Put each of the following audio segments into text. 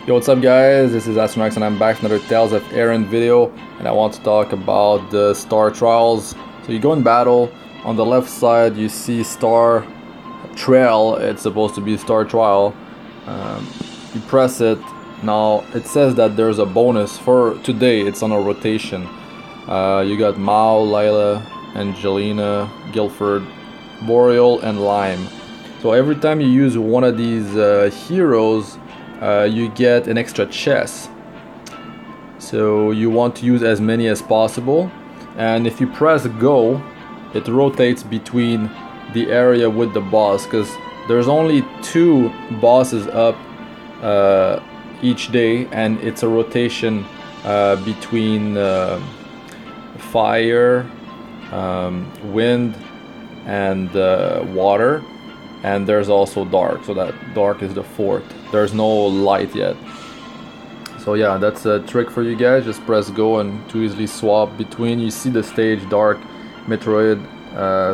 Yo, what's up guys, this is Astranox and I'm back with another Tales of Erin video, and I want to talk about the star trials. So you go in battle, on the left side you see star trail, it's supposed to be star trial. You press it, now it says that there's a bonus for today, it's on a rotation. You got Mao, Lila, Angelina, Guilford, Boreal and Lime. So every time you use one of these heroes, you get an extra chest, so you want to use as many as possible, and if you press go it rotates between the area with the boss, because there's only 2 bosses up each day, and it's a rotation between fire, wind and water, and there's also dark, so that dark is the 4th. There's no light yet. So yeah, that's a trick for you guys. Just press go and to easily swap between. You see the stage dark, Metroid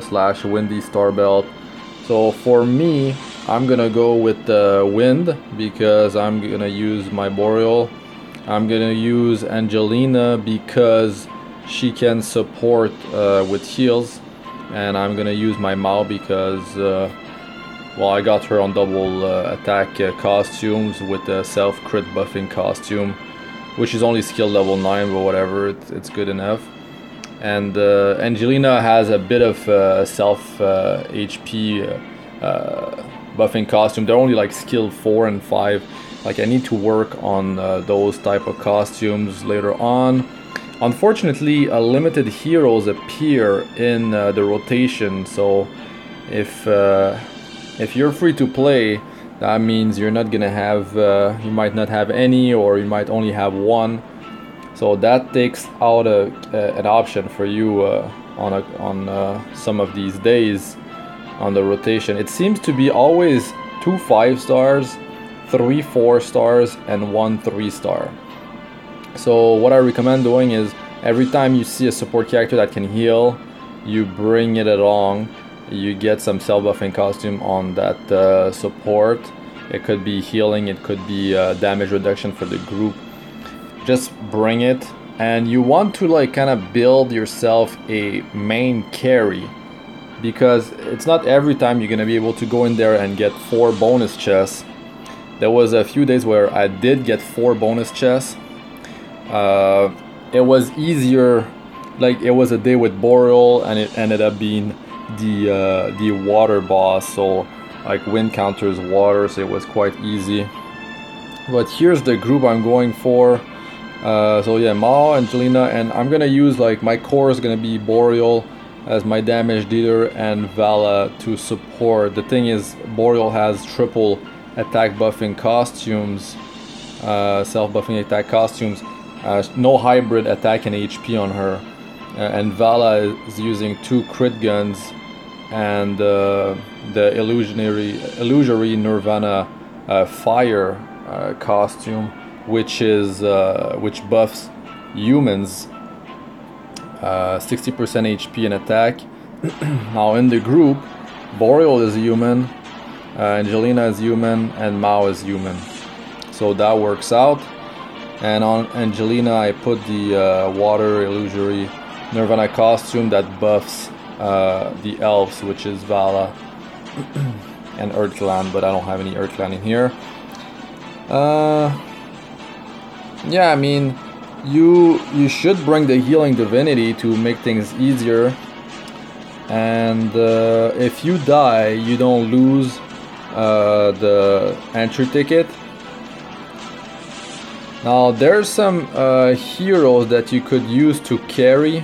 slash windy star belt. So for me, I'm gonna go with the wind because I'm gonna use my Boreal. I'm gonna use Angelina because she can support with heals, and I'm gonna use my Mao because well, I got her on double attack costumes with the self crit buffing costume, which is only skill level 9, but whatever, it's good enough. And Angelina has a bit of self HP buffing costume. They're only like skill 4 and 5. Like, I need to work on those type of costumes later on. Unfortunately, limited heroes appear in the rotation, so if you're free to play, that means you're not gonna have, you might not have any, or you might only have 1. So that takes out an option for you on some of these days on the rotation. It seems to be always 2 5 stars, 3 4 stars, and 1 3 star. So what I recommend doing is every time you see a support character that can heal, you bring it along. You get some self-buffing costume on that support. It could be healing, it could be damage reduction for the group. Just bring it, and you want to like kind of build yourself a main carry, because it's not every time you're gonna be able to go in there and get 4 bonus chests. There was a few days where I did get 4 bonus chests. It was easier, like it was a day with Boreal and it ended up being the water boss, so like wind counters water, so it was quite easy. But here's the group I'm going for. So yeah, Mao, Angelina, and I'm gonna use, like, my core is gonna be Boreal as my damage dealer and Valla to support. The thing is, Boreal has triple attack buffing costumes, self buffing attack costumes, no hybrid attack and HP on her. And Valla is using 2 crit guns and the illusory Nirvana fire costume, which buffs humans 60% HP and attack. Now in the group, Boreal is human, Angelina is human, and Mao is human, so that works out. And on Angelina I put the water illusory Nirvana costume that buffs the elves, which is Valla and Earth Clan, but I don't have any Earth Clan in here. Yeah, I mean, you should bring the healing divinity to make things easier, and if you die, you don't lose the entry ticket. Now there's some heroes that you could use to carry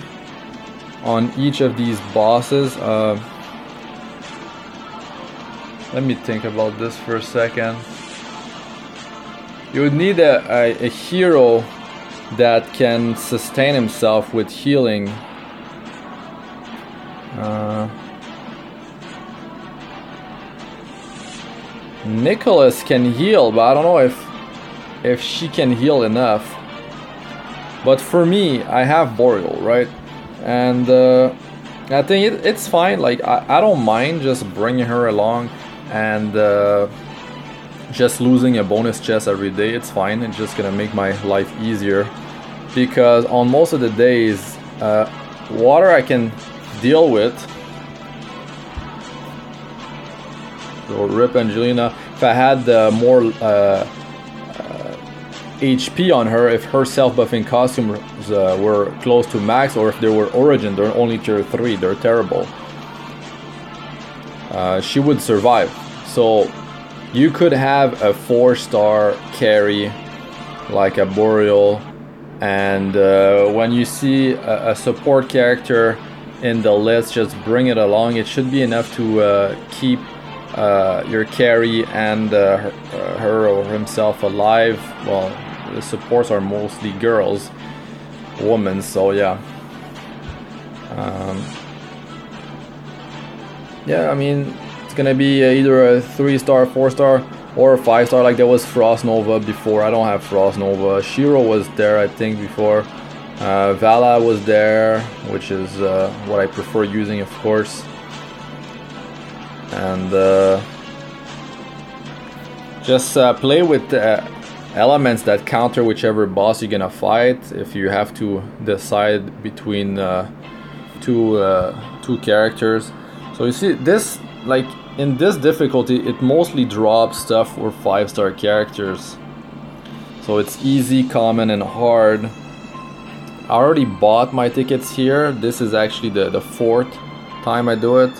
on each of these bosses. Let me think about this for a second. You would need a hero that can sustain himself with healing. Nicholas can heal, but I don't know if she can heal enough. But for me, I have Boreal, right? And I think it's fine. Like, I don't mind just bringing her along and just losing a bonus chest every day, it's fine. It's just gonna make my life easier, because on most of the days, water I can deal with. So rip Angelina. If I had more HP on her, if her self-buffing costumes were close to max, or if they were origin, they're only tier 3, they're terrible. She would survive. So you could have a 4-star carry like a Boreal, and when you see a support character in the list, just bring it along. It should be enough to keep your carry and her or himself alive. Well, the supports are mostly girls, women, so yeah. Yeah, I mean, it's gonna be either a 3-star, 4-star, or a 5-star, like there was Frost Nova before. I don't have Frost Nova. Shiro was there, I think, before. Valla was there, which is what I prefer using, of course. And just play with elements that counter whichever boss you're gonna fight. If you have to decide between two characters. So you see this, like in this difficulty, it mostly drops stuff for 5-star characters. So it's easy, common, and hard. I already bought my tickets here. This is actually the 4th time I do it.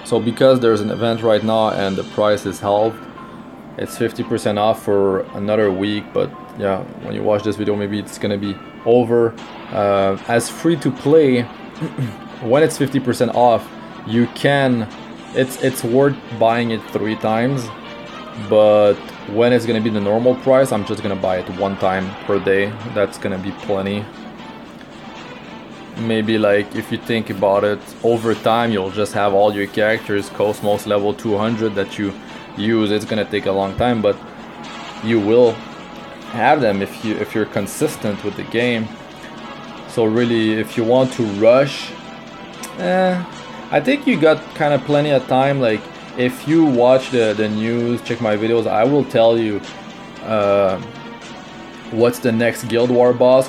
So because there's an event right now and the price is halved, it's 50% off for another week. But yeah, when you watch this video, maybe it's gonna be over. As free to play, when it's 50% off, you can, it's worth buying it 3 times. But when it's gonna be the normal price, I'm just gonna buy it 1 time per day. That's gonna be plenty. Maybe, like, if you think about it, over time you'll just have all your characters Cosmos level 200 that you use. It's gonna take a long time, but you will have them if you're consistent with the game. So really, if you want to rush, I think you got kind of plenty of time. Like, if you watch the news, check my videos, I will tell you what's the next Guild War boss,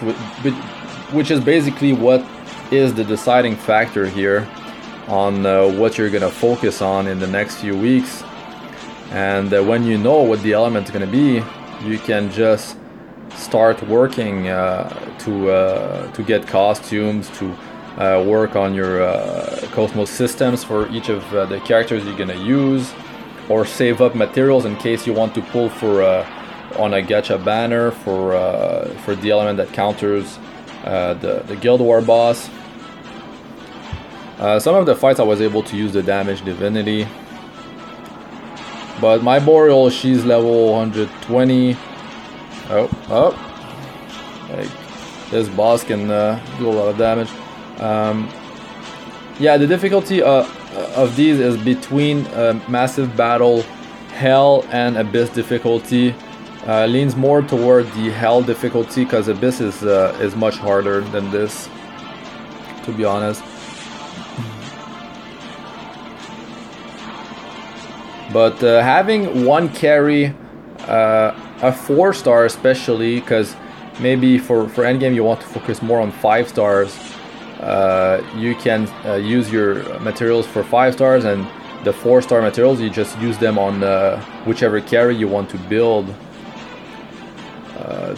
which is basically what is the deciding factor here on what you're gonna focus on in the next few weeks. And when you know what the element's gonna be, you can just start working to get costumes, to work on your Cosmos systems for each of the characters you're gonna use, or save up materials in case you want to pull for on a gacha banner for the element that counters the Guild War boss. Some of the fights I was able to use the damage divinity, but my Boreal, she's level 120. Oh, like, this boss can do a lot of damage. Yeah, the difficulty of these is between massive battle, hell, and abyss difficulty. Leans more toward the hell difficulty, because abyss is much harder than this, to be honest. But having 1 carry, a 4-star especially, because maybe for endgame you want to focus more on 5 stars, you can use your materials for 5 stars, and the 4-star materials you just use them on whichever carry you want to build,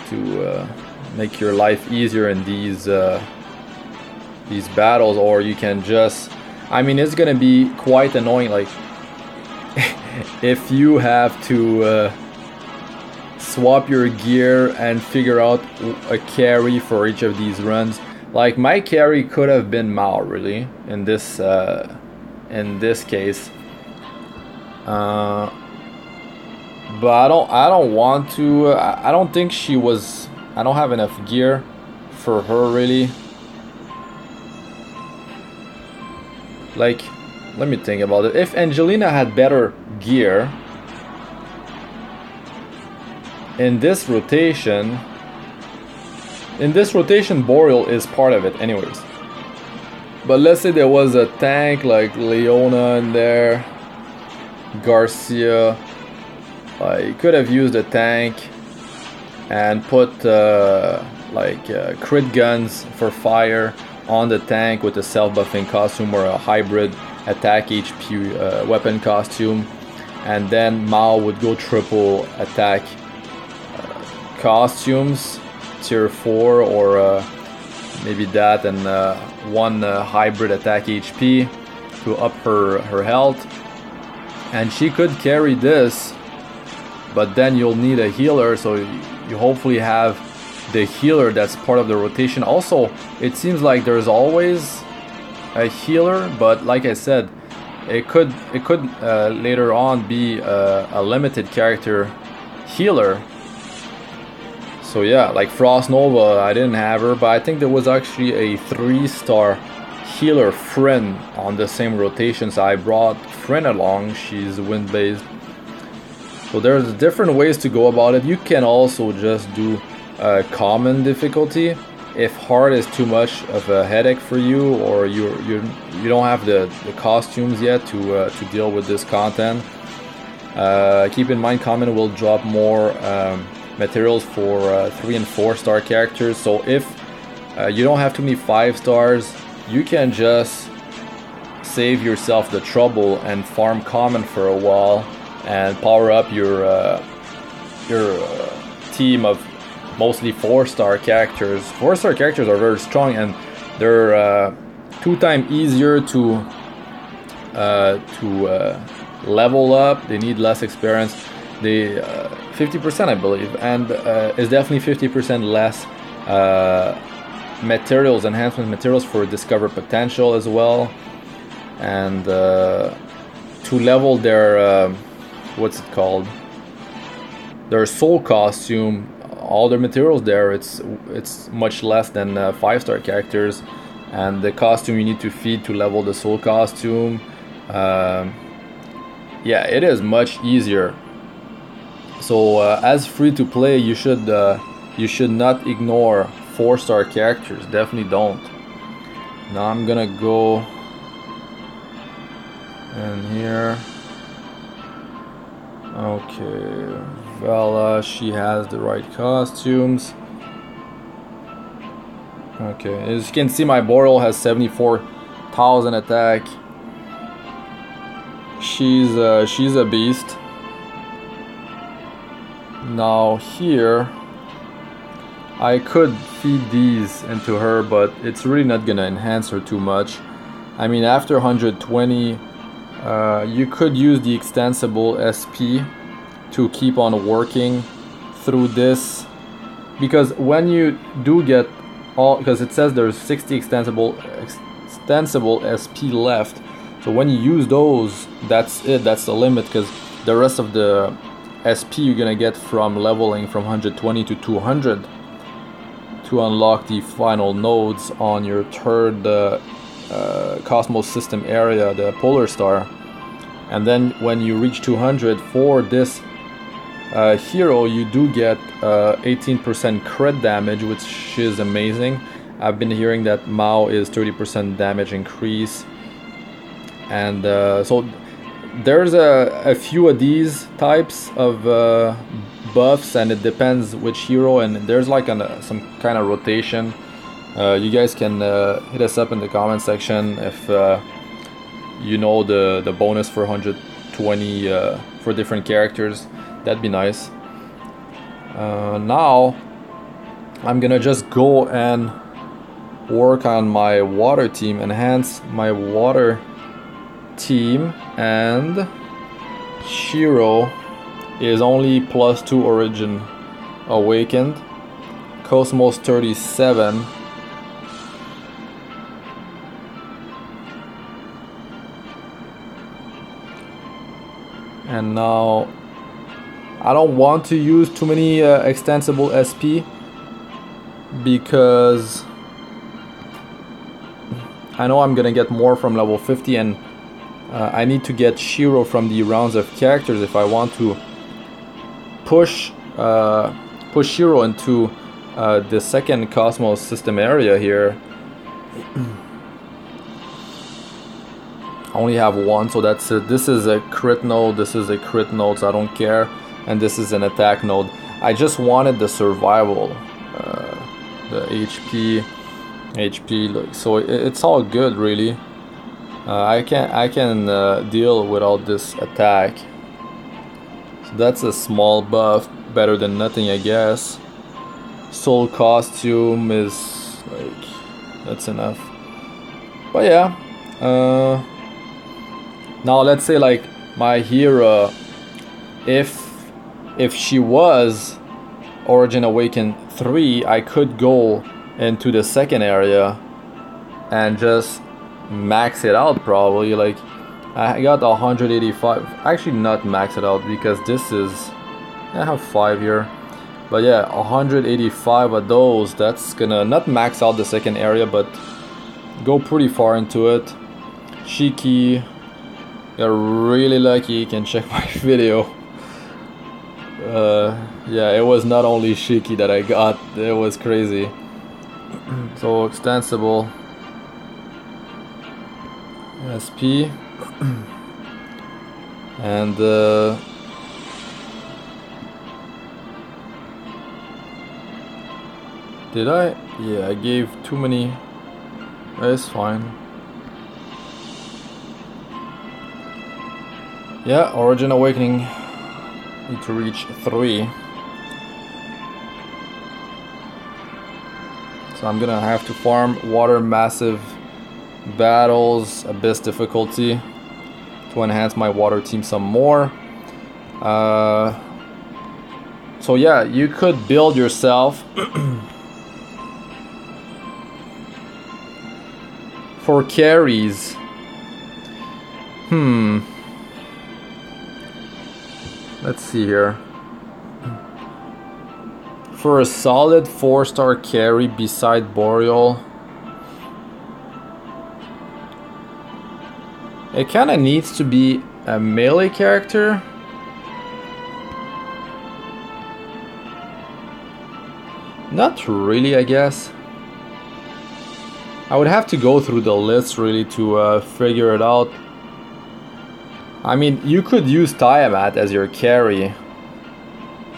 to make your life easier in these battles. Or you can just, I mean, it's gonna be quite annoying, like if you have to swap your gear and figure out a carry for each of these runs. Like, my carry could have been Mao, really, in this case. But I don't want to. I don't think she was. I don't have enough gear for her, really. Like, let me think about it. If Angelina had better gear in this rotation, Boreal is part of it anyways. But let's say there was a tank like Leona in there, Garcia, You could have used a tank and put crit guns for fire on the tank with a self-buffing costume or a hybrid attack HP weapon costume, and then Mao would go triple attack costumes, tier 4, or maybe that, and one hybrid attack HP to up her health, and she could carry this. But then you'll need a healer, so you hopefully have the healer that's part of the rotation. Also, it seems like there's always a healer, but like I said, it could later on be a limited character healer. So yeah, like Frost Nova, I didn't have her, but I think there was actually a 3-star healer Friend on the same rotation, so I brought Friend along. She's wind based. So there's different ways to go about it. You can also just do common difficulty if hard is too much of a headache for you, or you don't have the costumes yet to deal with this content. Keep in mind, common will drop more materials for 3 and 4-star characters. So if you don't have too many 5 stars, you can just save yourself the trouble and farm common for a while and power up your team of mostly 4-star characters. 4-star characters are very strong, and they're 2 times easier to level up. They need less experience. They 50%, I believe, and it's definitely 50% less materials, enhancement materials for discover potential as well, and to level their what's it called, their soul costume, all their materials there, it's much less than 5-star characters, and the costume you need to feed to level the soul costume, yeah, it is much easier. So as free to play, you should not ignore 4-star characters. Definitely don't. Now I'm gonna go in here. Okay, Valla, she has the right costumes. Okay, as you can see, my Boreal has 74,000 attack. She's a beast. Now here, I could feed these into her, but it's really not gonna enhance her too much. I mean, after 120, you could use the extensible SP to keep on working through this, because when you do get all, because it says there's 60 extensible SP left, so when you use those, that's it, that's the limit, because the rest of the SP you're gonna get from leveling from 120 to 200 to unlock the final nodes on your third Cosmos system area, the Polar Star. And then when you reach 200 for this hero, you do get 18% crit damage, which is amazing. I've been hearing that Mao is 30% damage increase, and so there's a few of these types of buffs, and it depends which hero, and there's like some kind of rotation. You guys can hit us up in the comment section if you know the bonus for 120 for different characters. That'd be nice. Now I'm gonna just go and work on my water team, enhance my water team, and Shiro is only +2 Origin Awakened, Cosmos 37. And now I don't want to use too many extensible SP, because I know I'm gonna get more from level 50, and I need to get Shiro from the rounds of characters if I want to push Shiro into the second Cosmos system area here. I only have one, so that's it. This is a crit node, this is a crit node, so I don't care. and this is an attack node. I just wanted the survival, the HP, so it's all good really. I can deal without this attack. So that's a small buff, better than nothing, I guess. Soul costume is like, that's enough. But yeah, now let's say like my hero, if she was Origin Awakened 3, I could go into the second area and just max it out probably. Like I got 185, actually not max it out because this is, I have 5 here, but yeah, 185 of those, that's gonna not max out the second area but go pretty far into it. Shiki, got really lucky, you can check my video. Yeah, it was not only Shiki that I got, it was crazy. So extensible SP and did I? Yeah, I gave too many. It's fine. Yeah, Origin Awakening need to reach 3. So I'm gonna have to farm water massive battles, abyss difficulty, to enhance my water team some more. So yeah, you could build yourself for carries. Let's see here. For a solid 4-star carry beside Boreal, it kind of needs to be a melee character. Not really, I guess. I would have to go through the list really to figure it out. I mean, you could use Tiamat as your carry.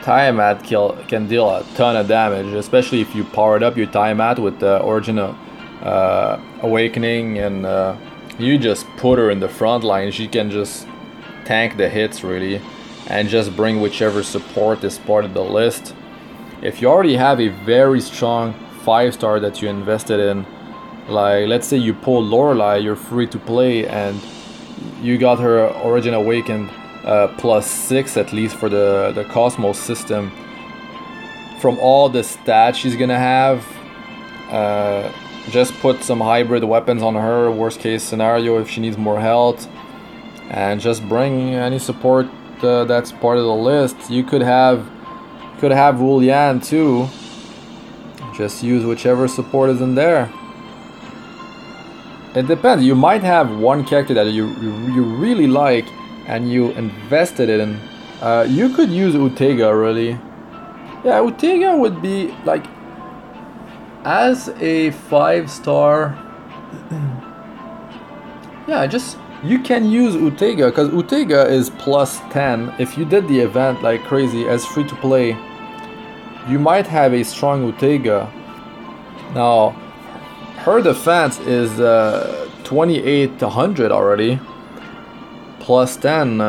Tiamat can deal a ton of damage, especially if you powered up your Tiamat with the Origin Awakening, and you just put her in the front line. She can just tank the hits really, and just bring whichever support is part of the list. If you already have a very strong 5-star that you invested in, like let's say you pull Lorelei, you're free to play, and you got her Origin Awakened +6 at least for the Cosmos system. From all the stats she's gonna have, just put some hybrid weapons on her, worst case scenario if she needs more health, and just bring any support that's part of the list. You could have Wulian too, just use whichever support is in there. It depends, you might have one character that you really like and you invested in. You could use Utega really. Yeah, Utega would be like, as a 5-star. Yeah, just you can use Utega because Utega is +10. If you did the event like crazy as free to play, you might have a strong Utega. Now her defense is 2800 already, +10.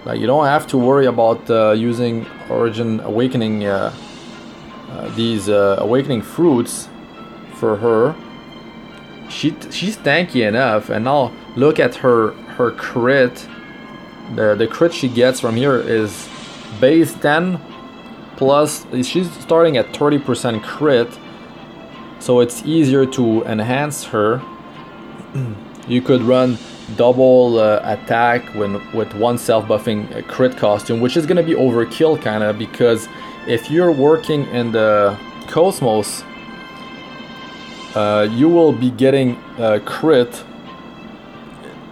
Like you don't have to worry about using Origin Awakening, these Awakening fruits for her. She's tanky enough, and now look at her crit. The crit she gets from here is base 10 plus. She's starting at 30% crit. So it's easier to enhance her. You could run double attack with one self-buffing crit costume, which is going to be overkill kind of, because if you're working in the Cosmos, you will be getting crit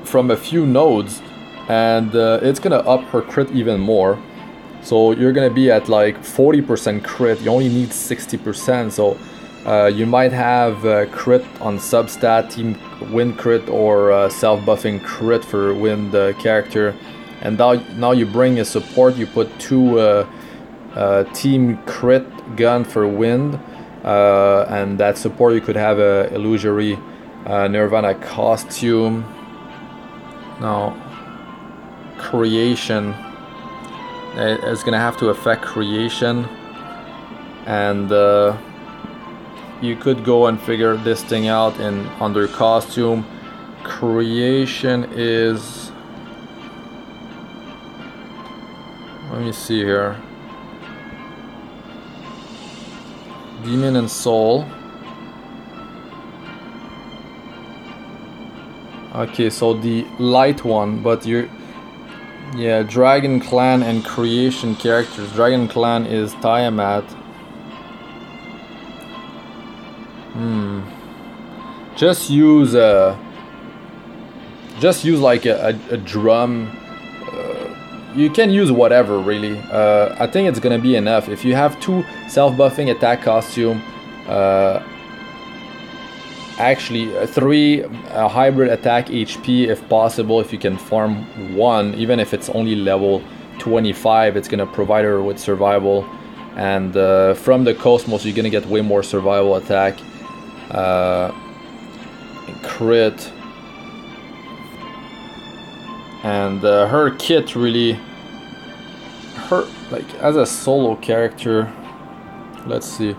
from a few nodes, and it's going to up her crit even more. So you're going to be at like 40% crit. You only need 60%. So you might have crit on substat, team win crit, or self-buffing crit for win the character. and now you bring a support. You put 2 team crit gun for wind, and that support you could have a illusory Nirvana costume. Now creation is gonna have to affect creation, and you could go and figure this thing out in under costume. Creation is, let me see here, Demon and Soul. Okay, so the light one, but you're, yeah, Dragon Clan and creation characters. Dragon Clan is Tiamat. Just use like a drum. You can use whatever, really. I think it's gonna be enough. If you have 2 self-buffing attack costume, actually 3 hybrid attack HP if possible. If you can farm 1, even if it's only level 25, it's gonna provide her with survival. And from the Cosmos, you're gonna get way more survival attack, crit. And her kit really, her like as a solo character, let's see,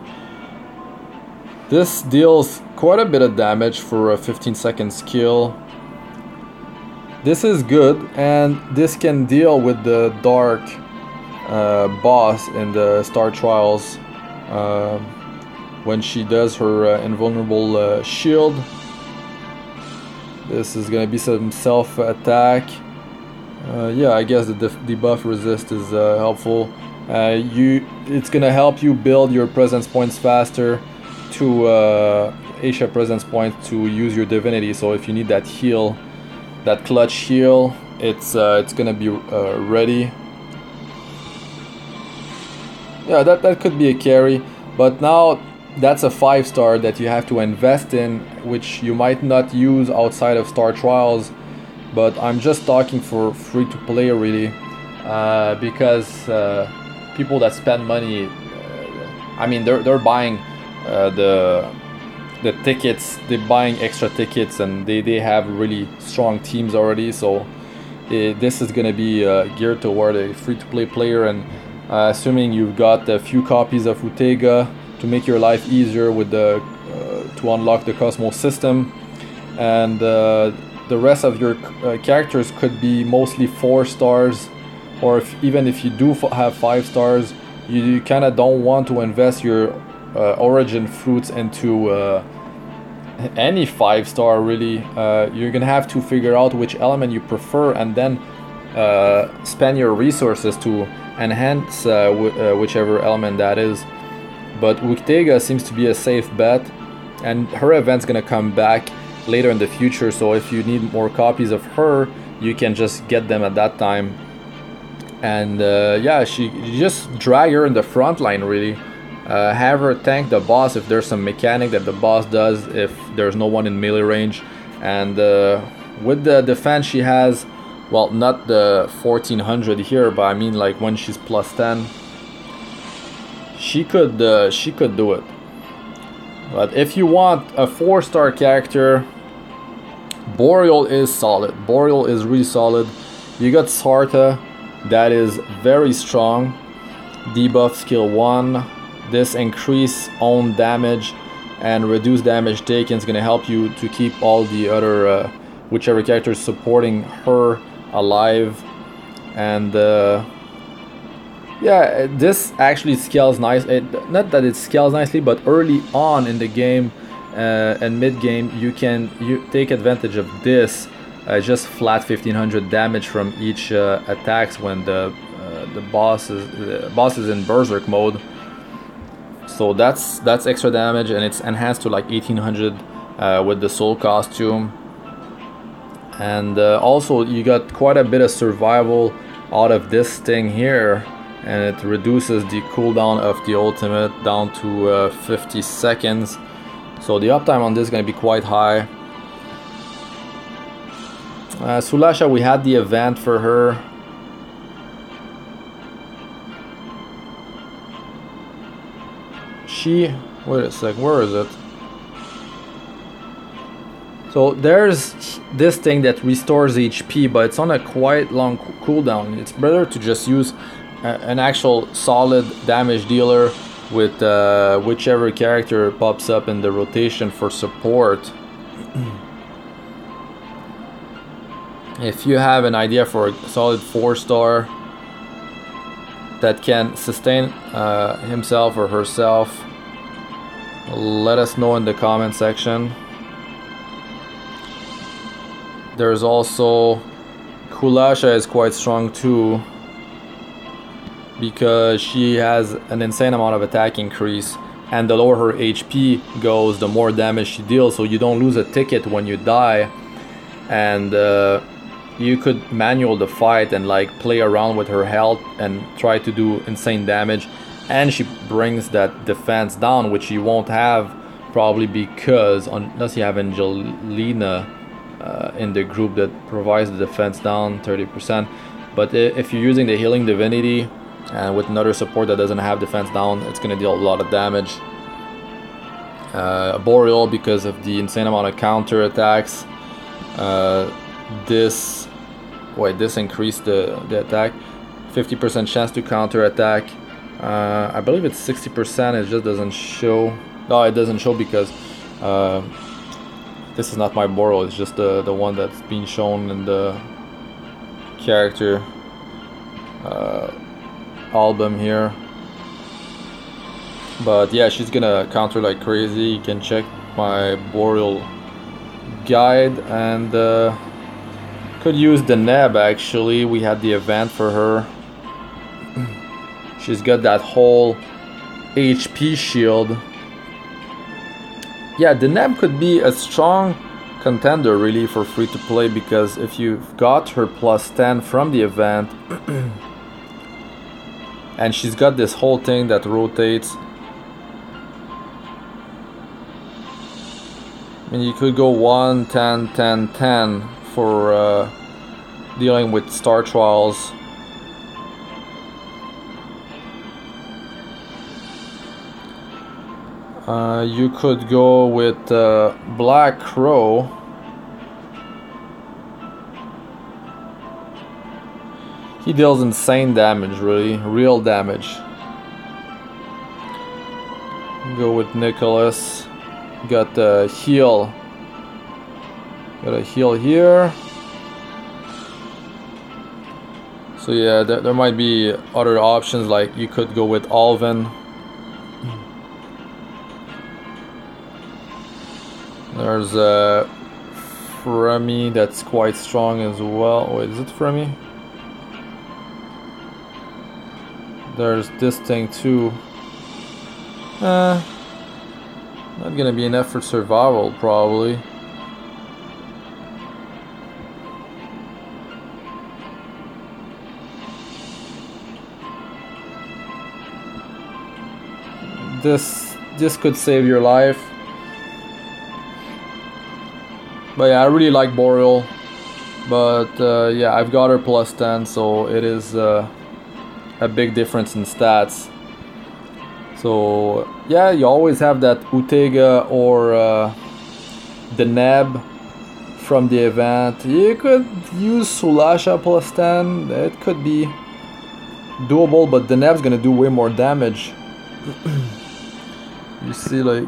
this deals quite a bit of damage for a 15-second skill. This is good, and this can deal with the dark boss in the Star Trials when she does her invulnerable shield. This is gonna be some self-attack. Yeah, I guess the debuff resist is helpful. It's gonna help you build your presence points faster to Asia presence points to use your divinity. So if you need that heal, that clutch heal, it's gonna be ready. Yeah, that could be a carry, but now that's a 5-star that you have to invest in, which you might not use outside of Star Trials. But I'm just talking for free to play, really, because people that spend money, I mean, they're buying the tickets, they're buying extra tickets, and they have really strong teams already. So this is gonna be geared toward a free to play player, and assuming you've got a few copies of Utega to make your life easier with the to unlock the Cosmos system, and the rest of your characters could be mostly 4 stars, or even if you do have 5 stars, you kind of don't want to invest your origin fruits into any 5-star, really. You're gonna have to figure out which element you prefer, and then spend your resources to enhance whichever element that is. But Utega seems to be a safe bet, and her event's gonna come back later in the future, so if you need more copies of her, you can just get them at that time. And yeah, you just drag her in the front line, really. Have her tank the boss if there's some mechanic that the boss does if there's no one in melee range. And with the defense she has, well, not the 1400 here, but I mean like when she's plus 10, she could do it. But if you want a 4-star character, Boreal is solid. Boreal is really solid. You got Sarta, that is very strong. Debuff skill 1. This increase own damage and reduce damage taken is gonna help you to keep all the other whichever character is supporting her alive. And yeah, this actually scales nice. Not that it scales nicely, but early on in the game and mid game, you take advantage of this. Just flat 1500 damage from each attacks when the boss is in berserk mode. So that's extra damage, and it's enhanced to like 1800 with the soul costume. And also you got quite a bit of survival out of this thing here, and it reduces the cooldown of the ultimate down to 50 seconds. So the uptime on this is going to be quite high. Sulasha, we had the event for her. she... Wait a sec, where is it? So there's this thing that restores HP, but it's on a quite long cooldown. It's better to just use an actual solid damage dealer with whichever character pops up in the rotation for support. If you have an idea for a solid 4-star that can sustain himself or herself, let us know in the comment section. There's also Kulasha is quite strong too, because she has an insane amount of attack increase, and the lower her HP goes, the more damage she deals, so you don't lose a ticket when you die. And you could manual the fight and like play around with her health and try to do insane damage, and she brings that defense down, which you won't have probably, because unless you have Angelina in the group that provides the defense down 30%. But if you're using the healing divinity and with another support that doesn't have defense down, it's going to deal a lot of damage. Boreal, because of the insane amount of counter attacks, this increased the attack, 50% chance to counter attack. I believe it's 60%, it just doesn't show. No, it doesn't show because this is not my Boreal, it's just the one that's being shown in the character album here. But yeah, she's gonna counter like crazy. You can check my Boreal guide, and could use the Neb actually. We had the event for her. She's got that whole HP shield. Yeah, the Neb could be a strong contender really for free to play, because if you've got her +10 from the event and she's got this whole thing that rotates, I mean, you could go 1, 10, 10, 10 for dealing with Star Trials. You could go with Black Crow. He deals insane damage, really, real damage. Go with Nicholas. Got a heal. Got a heal here. So yeah, there might be other options, like you could go with Alvin. There's a Fremy that's quite strong as well. Wait, is it Fremy? There's this thing too. Not gonna be enough for survival probably. This could save your life. But yeah, I really like Boreal, but yeah, I've got her +10, so it is a big difference in stats. So yeah, you always have that Utega or the Neb from the event. You could use Sulasha +10, it could be doable, but the Neb's gonna do way more damage. You see, like,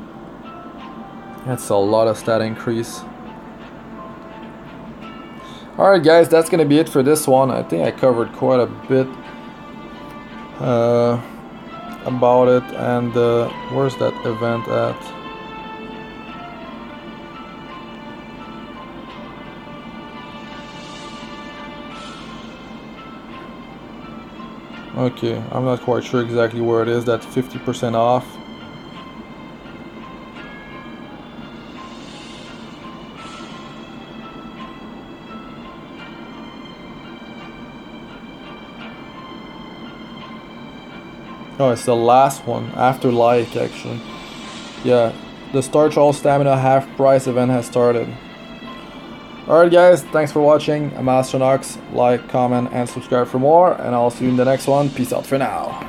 that's a lot of stat increase. Alright guys, that's gonna be it for this one. I think I covered quite a bit about it. And where's that event at? Okay, I'm not quite sure exactly where it is. That's 50% off. Oh, it's the last one, after like, actually. Yeah, the Starch All Stamina half price event has started. Alright guys, thanks for watching. I'm Astranox. Like, comment, and subscribe for more, and I'll see you in the next one. Peace out for now.